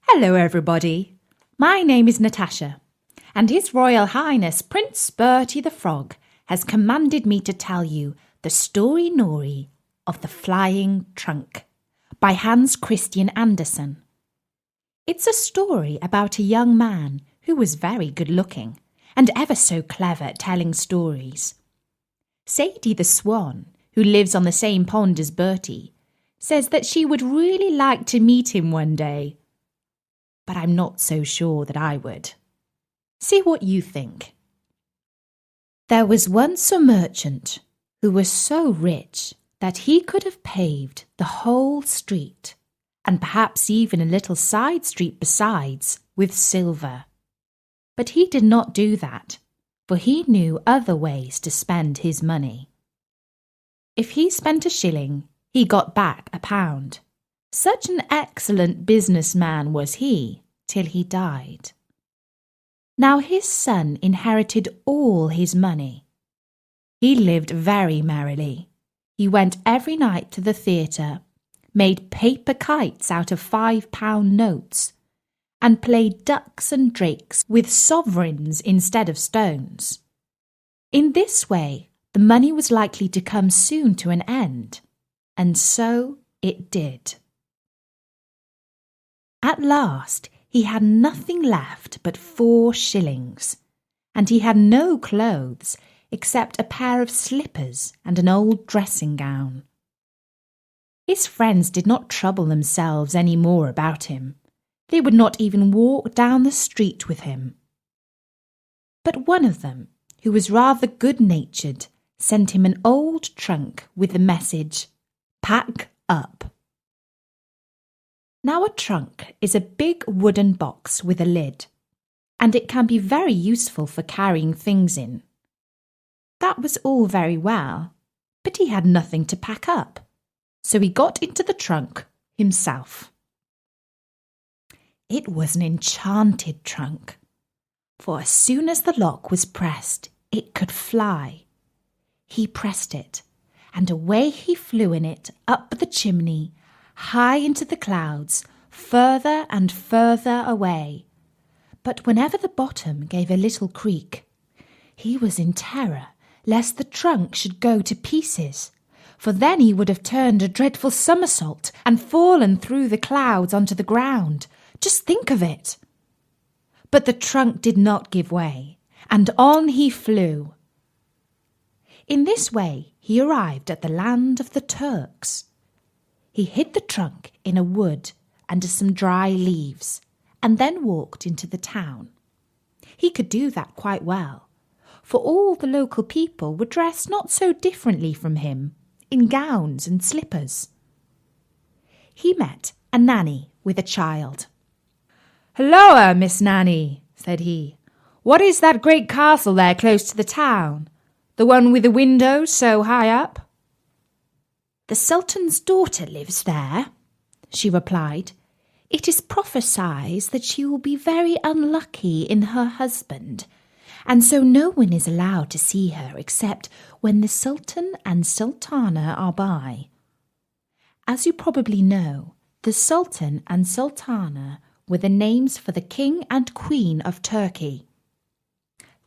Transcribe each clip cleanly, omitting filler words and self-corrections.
Hello everybody, my name is Natasha, and His Royal Highness Prince Bertie the Frog has commanded me to tell you the story Nori of the Flying Trunk by Hans Christian Andersen. It's a story about a young man who was very good looking and ever so clever at telling stories. Sadie the Swan, who lives on the same pond as Bertie, says that she would really like to meet him one day. But I'm not so sure that I would. See what you think. There was once a merchant who was so rich that he could have paved the whole street, and perhaps even a little side street besides, with silver. But he did not do that, for he knew other ways to spend his money. If he spent a shilling, he got back £1. Such an excellent businessman was he, till he died. Now his son inherited all his money. He lived very merrily. He went every night to the theatre, made paper kites out of £5 notes, and played ducks and drakes with sovereigns instead of stones. In this way, the money was likely to come soon to an end, and so it did. At last, he had nothing left but 4 shillings, and he had no clothes except a pair of slippers and an old dressing gown. His friends did not trouble themselves any more about him. They would not even walk down the street with him. But one of them, who was rather good-natured, sent him an old trunk with the message, "Pack up." Now a trunk is a big wooden box with a lid, and it can be very useful for carrying things in. That was all very well, but he had nothing to pack up, so he got into the trunk himself. It was an enchanted trunk, for as soon as the lock was pressed, it could fly. He pressed it, and away he flew in it up the chimney, high into the clouds, further and further away. But whenever the bottom gave a little creak, he was in terror lest the trunk should go to pieces, for then he would have turned a dreadful somersault and fallen through the clouds onto the ground. Just think of it! But the trunk did not give way, and on he flew. In this way he arrived at the land of the Turks. He hid the trunk in a wood under some dry leaves, and then walked into the town. He could do that quite well, for all the local people were dressed not so differently from him, in gowns and slippers. He met a nanny with a child. "Hulloa, Miss Nanny," said he. "What is that great castle there close to the town? The one with the windows so high up?" "The Sultan's daughter lives there," she replied. "It is prophesied that she will be very unlucky in her husband, and so no one is allowed to see her except when the Sultan and Sultana are by." As you probably know, the Sultan and Sultana were the names for the King and Queen of Turkey.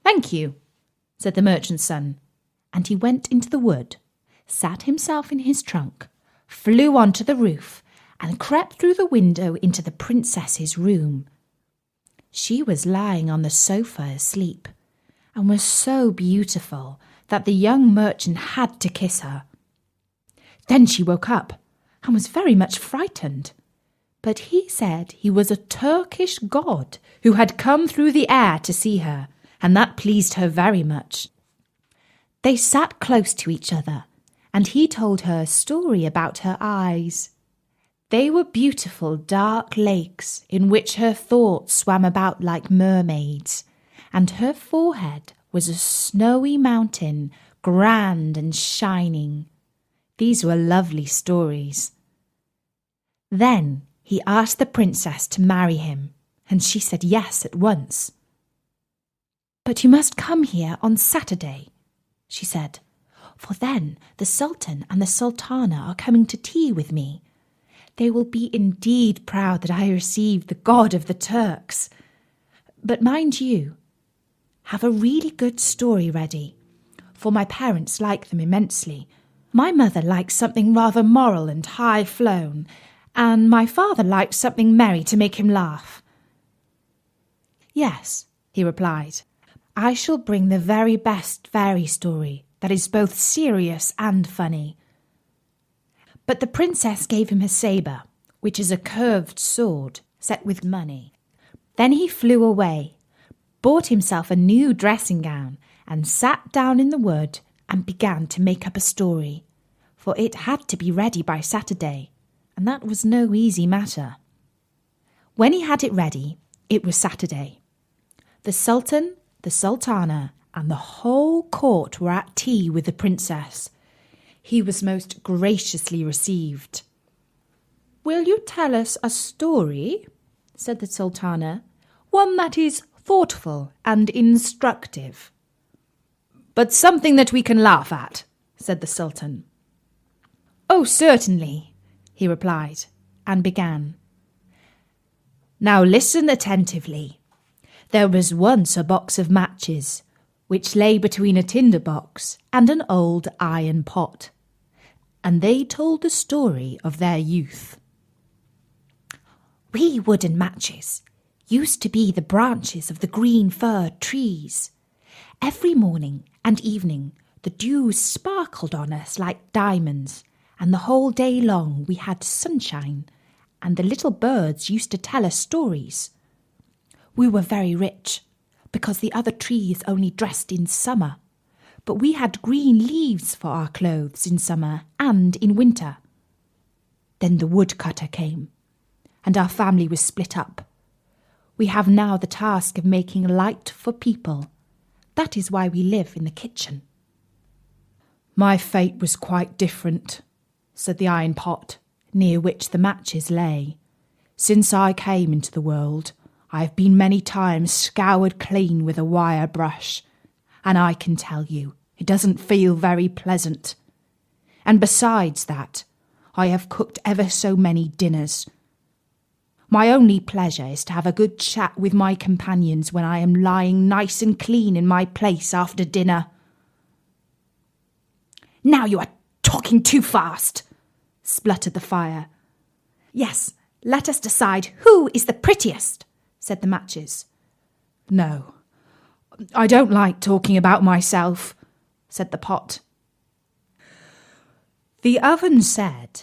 "Thank you," said the merchant's son, and he went into the wood, sat himself in his trunk, flew onto the roof, and crept through the window into the princess's room. She was lying on the sofa asleep, and was so beautiful that the young merchant had to kiss her. Then she woke up, and was very much frightened, but he said he was a Turkish god who had come through the air to see her, and that pleased her very much. They sat close to each other, and he told her a story about her eyes. They were beautiful dark lakes in which her thoughts swam about like mermaids, and her forehead was a snowy mountain, grand and shining. These were lovely stories. Then he asked the princess to marry him, and she said yes at once. "But you must come here on Saturday," she said, "for then the Sultan and the Sultana are coming to tea with me. They will be indeed proud that I received the God of the Turks. But mind you, have a really good story ready, for my parents like them immensely. My mother likes something rather moral and high-flown, and my father likes something merry to make him laugh." "Yes," he replied, "I shall bring the very best fairy story that is both serious and funny." But the princess gave him her sabre, which is a curved sword set with money. Then he flew away, bought himself a new dressing gown, and sat down in the wood and began to make up a story, for it had to be ready by Saturday, and that was no easy matter. When he had it ready, it was Saturday. The Sultan, the Sultana, and the whole court were at tea with the princess. He was most graciously received. "Will you tell us a story?" said the Sultana, "one that is thoughtful and instructive." "But something that we can laugh at," said the Sultan. "Oh, certainly," he replied, and began. "Now listen attentively. There was once a box of matches, which lay between a tinder box and an old iron pot, and they told the story of their youth. We wooden matches used to be the branches of the green fir trees. Every morning and evening the dew sparkled on us like diamonds, and the whole day long we had sunshine, and the little birds used to tell us stories. We were very rich, because the other trees only dressed in summer, but we had green leaves for our clothes in summer and in winter. Then the woodcutter came, and our family was split up. We have now the task of making light for people. That is why we live in the kitchen." "My fate was quite different," said the iron pot, near which the matches lay. "Since I came into the world, I have been many times scoured clean with a wire brush, and I can tell you, it doesn't feel very pleasant. And besides that, I have cooked ever so many dinners. My only pleasure is to have a good chat with my companions when I am lying nice and clean in my place after dinner." "Now you are talking too fast," spluttered the fire. "Yes, let us decide who is the prettiest," said the matches. "No, I don't like talking about myself," said the pot. The oven said,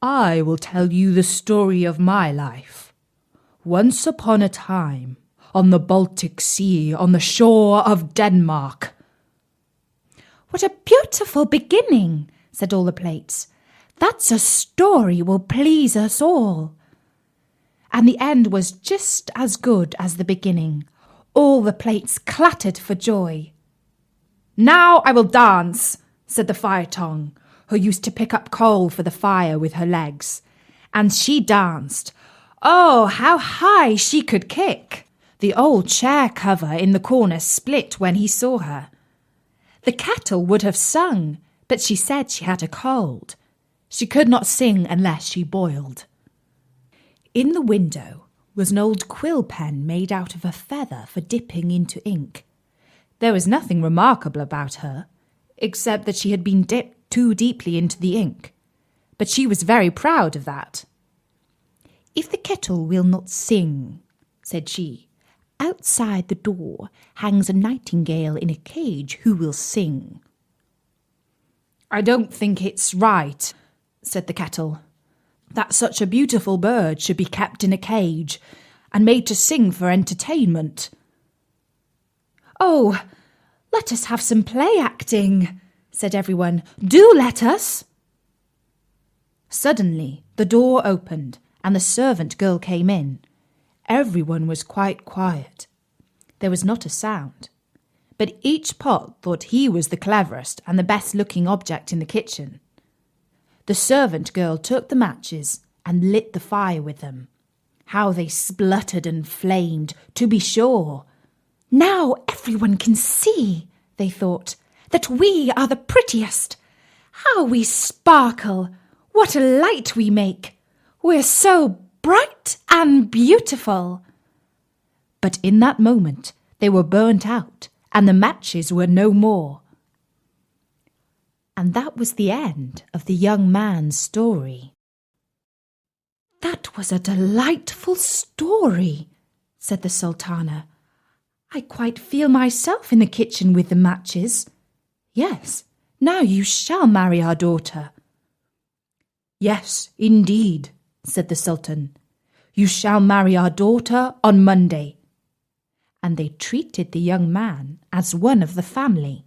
"I will tell you the story of my life. Once upon a time, on the Baltic Sea, on the shore of Denmark." "What a beautiful beginning," said all the plates. "That's a story will please us all." And the end was just as good as the beginning. All the plates clattered for joy. "Now I will dance," said the fire tongue, who used to pick up coal for the fire with her legs. And she danced. Oh, how high she could kick! The old chair cover in the corner split when he saw her. The kettle would have sung, but she said she had a cold. She could not sing unless she boiled. In the window was an old quill pen made out of a feather for dipping into ink. There was nothing remarkable about her, except that she had been dipped too deeply into the ink, but she was very proud of that. "If the kettle will not sing," said she, "outside the door hangs a nightingale in a cage who will sing." "I don't think it's right," said the kettle, "that such a beautiful bird should be kept in a cage and made to sing for entertainment." "Oh, let us have some play acting," said everyone. "Do let us." Suddenly the door opened and the servant girl came in. Everyone was quite quiet. There was not a sound, but each pot thought he was the cleverest and the best-looking object in the kitchen. The servant girl took the matches and lit the fire with them. How they spluttered and flamed, to be sure! "Now everyone can see," they thought, "that we are the prettiest. How we sparkle! What a light we make! we're so bright and beautiful." But in that moment they were burnt out and the matches were no more. And that was the end of the young man's story. "That was a delightful story," said the Sultana. "I quite feel myself in the kitchen with the matches. Yes, now you shall marry our daughter." "Yes, indeed," said the Sultan. "You shall marry our daughter on Monday." And they treated the young man as one of the family.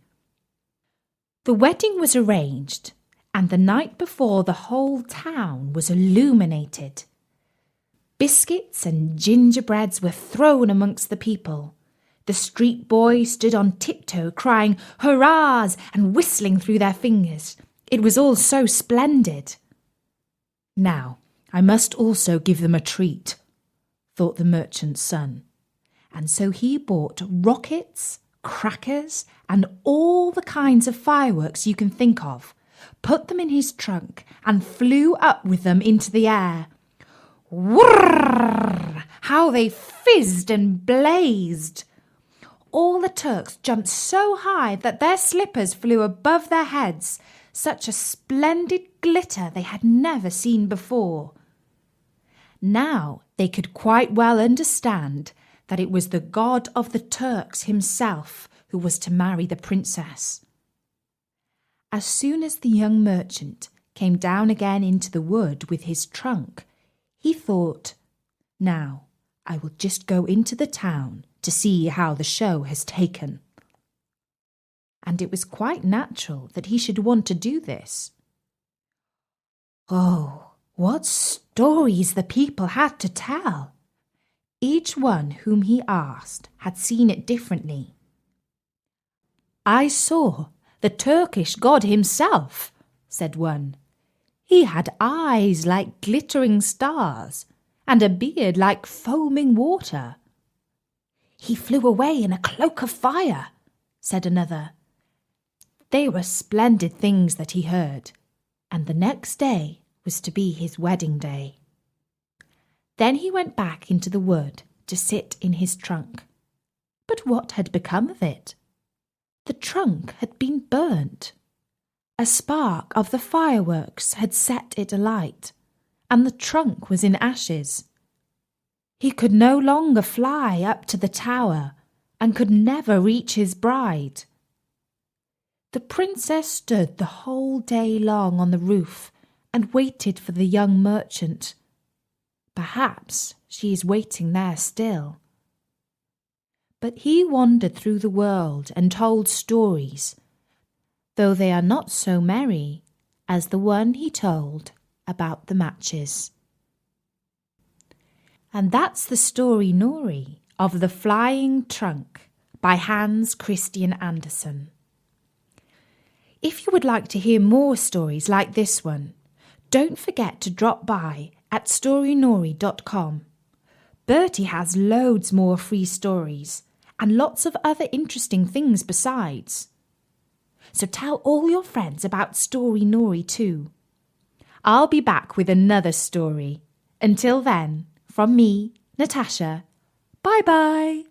The wedding was arranged, and the night before the whole town was illuminated. Biscuits and gingerbreads were thrown amongst the people. The street boys stood on tiptoe crying hurrahs and whistling through their fingers. It was all so splendid. "Now I must also give them a treat," thought the merchant's son. And so he bought rockets, crackers, and all the kinds of fireworks you can think of, put them in his trunk, and flew up with them into the air. Whirr! How they fizzed and blazed! All the Turks jumped so high that their slippers flew above their heads, such a splendid glitter they had never seen before. Now they could quite well understand that it was the God of the Turks himself who was to marry the princess. As soon as the young merchant came down again into the wood with his trunk, he thought, "Now I will just go into the town to see how the show has taken." And it was quite natural that he should want to do this. Oh, what stories the people had to tell! Each one whom he asked had seen it differently. "I saw the Turkish god himself," said one. "He had eyes like glittering stars and a beard like foaming water." "He flew away in a cloak of fire," said another. They were splendid things that he heard, and the next day was to be his wedding day. Then he went back into the wood to sit in his trunk. But what had become of it? The trunk had been burnt. A spark of the fireworks had set it alight, and the trunk was in ashes. He could no longer fly up to the tower, and could never reach his bride. The princess stood the whole day long on the roof and waited for the young merchant. Perhaps she is waiting there still. But he wandered through the world and told stories, though they are not so merry as the one he told about the matches. And that's the story Nori of The Flying Trunk by Hans Christian Andersen. If you would like to hear more stories like this one, don't forget to drop by at storynori.com. Bertie has loads more free stories and lots of other interesting things besides. So tell all your friends about Story Nori too. I'll be back with another story. Until then, from me, Natasha, bye-bye.